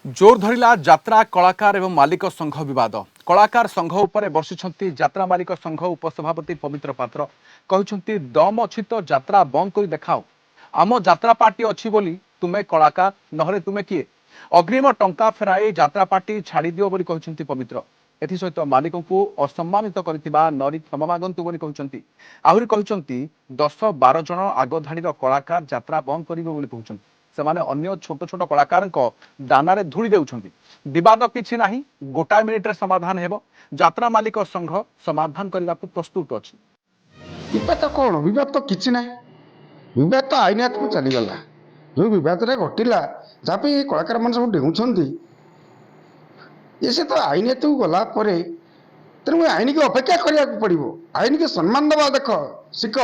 जोर धरिला यात्रा कलाकार एवं मालिक संघ विवाद। कलाकार संघ उपरे बर्षिछंती यात्रा मालिक संघ उपसभापति पवित्र पात्र कहउछंती दम अछि तो यात्रा बंद करी देखाओ। आम यात्रा पार्टी अछि बोली तुमे कलाकार नहले तुमे किए अग्रिम टंका फेराई यात्रा पार्टी छाड़ी दियो बोली कहउछंती पवित्र। एथि सहित मालिक को असम्मानित करथिबा नरी क्षमा मागंतु बोली कहउछंती। आहुरी कहउछंती 10-12 जन आगधाड़ीर कलाकार यात्रा बंद करिवे बोली कहउछंती। सेमाने अन्य छोट छोट कलाकार दाना धूली देउछंती। विवाद किछि नाही, गोटाए मिनिट रे समाधान हेबो। यात्रा मालिक संघ समाधान करने को प्रस्तुत अछि। विवाद कौन विवाद तो किसी ना विवाद तो आईन हाथ को चलीगला जो विवाद घटला जहाँ कलाकार मान सब डेउंट ये से तो आईन हाथ को गला तेणु आईन की अपेक्षा करने पड़ो। आईन की सम्मान दबा देख शिख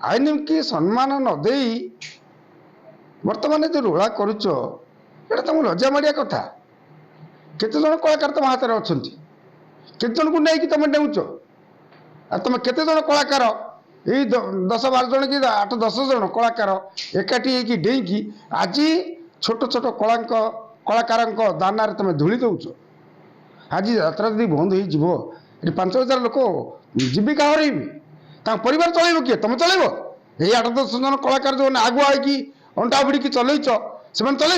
आईन की सम्मान नदे बर्तमान जो रोला करुच तुम लज्जा मारिया कथा। केते जन कलाकार तुम हाथ में अच्छा केते जन को नहीं तुम डेउच आ तुम केते जन कलाकार यही 10-12 जन कि 8-10 जन कलाकार एकाठी डेईकी आज छोट छोट कलाकार दाना तुम धूली दौच। आज यात्रा जब बंद हो 5,000 लोक जीविका हर परिवार चल किए तुम चल यही 8-10 जन कलाकार जो आगुआ अंटा भिड़ी चलैच से चल।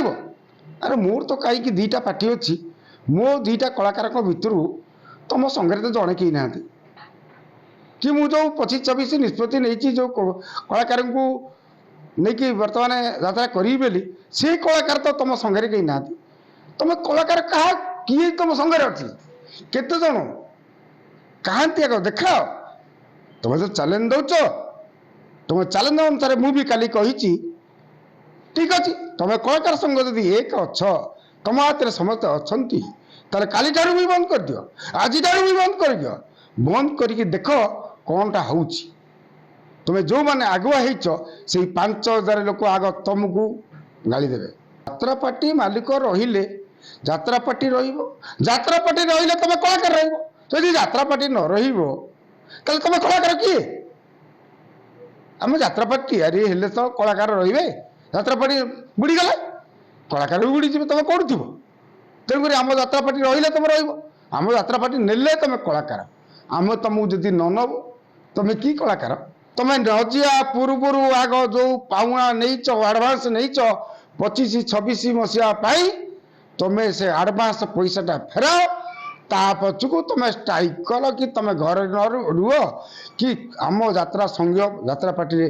अरे मोर तो कहीं दीटा पार्टी अच्छी मो दीटा कलाकार भितर तुम संगे तो जड़े कहीं ना कि मुझे 25-26 निष्पत्ति नहीं जो कलाकार को लेकिन बर्तमान यात्रा करी बेली से कलाकार तो तुम संगे कहीं ना तुम कलाकार कहा किए तुम संगे अच्छी केते जन कहांती आग देखा तुम जो चैलेंज दौच तुम चैलेंज अनुसार मुझे काली कही ठीक अच्छे तुम कलाकार संघ जदि एक अच्छ तुम हाथ में समस्त अच्छा काली ठारू भी बंद कर दियो आज ठारू भी बंद कर दियो बंद करके देख कौनटा हो तुम्हें जो मैंने आगुआ से 5,000 लोक आग तुमको गाली देवे। यात्रा पार्टी मालिक रहिले यात्रा पार्टी यात्रा पार्टी रहिले तुम कलाकार रही यात्रा पार्टी न तुम कलाकार किए आम यात्रा पार्टी हेले तो कलाकार रे यात्रा पार्टी बुड़ीगला कलाकार भी बुड़ी तुम कौन थी तेणुक आम यात्रा पार्टी रहिले तुम रम यात्रा पार्टी नेले तुम कलाकार आम तुमको जदि न नब तुम कि कलाकार तुम नजिया पूर्वर आग जो पाउना नहीं आडभांस नहीं 25-26 मसीहा तुम्हें से आडभांस पैसाटा फेराओ ता पछकू तुम स्ट्राइक कल कि तुम घर न रुह कि आम यात्रा संघ यात्रा पार्टी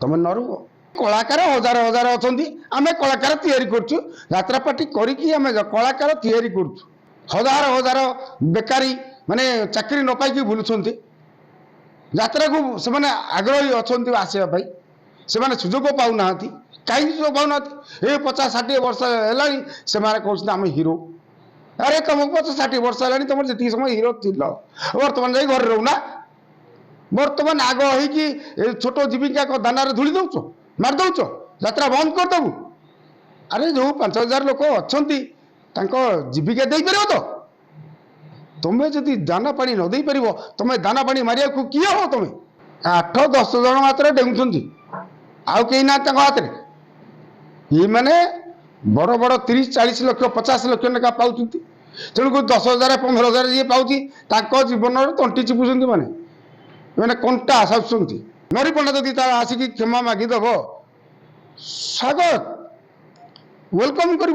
तुम न रुह। कलाकार हजार हजार अच्छा आम कलाकार यात्रा पार्टी करी कलाकार हजार हजार बेकारी माने चाकरी न पाई बुलूं यात्रा को से आग्रही अच्छा आसवाई से सुजोग पाऊना कहीं सुजोग पाऊना 50-60 वर्ष है कहते आम हिरो। अरे तुम 50-60 वर्ष है तुम जी समय हिरो थी बर्तमान जा घर रोना बर्तमान आग हो छोट जीविका दाना धूली दौच मार दौच यात्रा बंद करदेबू। अरे जो 5,000 लोक अच्छा जीविका दे पार तो तुम्हें जदि दाना पानी न दे पार तुम्हें दाना पानी मारिया को किए हो तुम्हें 8-10 जन मात्र डेउंट आउ कहीं ना हाथ में ये मैंने बड़ बड़ 30-40 लाख 50 लाख लेखा पाँच तेणुक 10,000-15,000 जी पाँच जीवन तंटी चिपुंट मैंने कंटा साजुंट नरी पंडा जदि आसिक क्षमा मागिदेव स्वागत वेलकम कर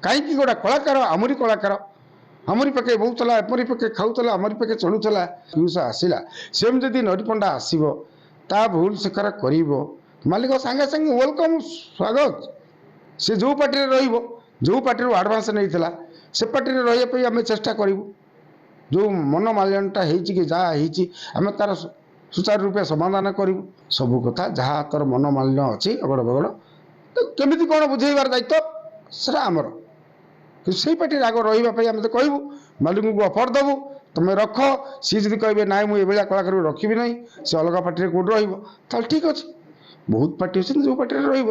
कहीं गोटा कलाकार आमरी कलाकार आमरी पाखे बहुला एपरी पाखे खाऊला आमरी पाखे चलूला पियूष आसला सेम जदि नरी पंडा आसो ता भूल स्वीकार कर मालिक सांगे सांगे वेलकम स्वागत से जो पार्टी जो पार्टी आडभांस नहीं से पार्टी रही आम चेष्टा करूँ जो मनोमालिन्यटा कि जहाँ आम तार सुचारू रूपे समाधान करूँ सबू कथा जहाँ तोर मनोमालिन्य अच्छी अगड़ बगड़ तो केमी कौन बुझेबार दायित्व से आमर से पार्टी आग रही आम तो कहूँ मालिक को अफर देवु तुम रख सी जब कहे ना मुझे कलाकार रखी ना से अलग पार्टी कौट रही ठीक अच्छे बहुत पार्टी अच्छे जो पार्टी रही।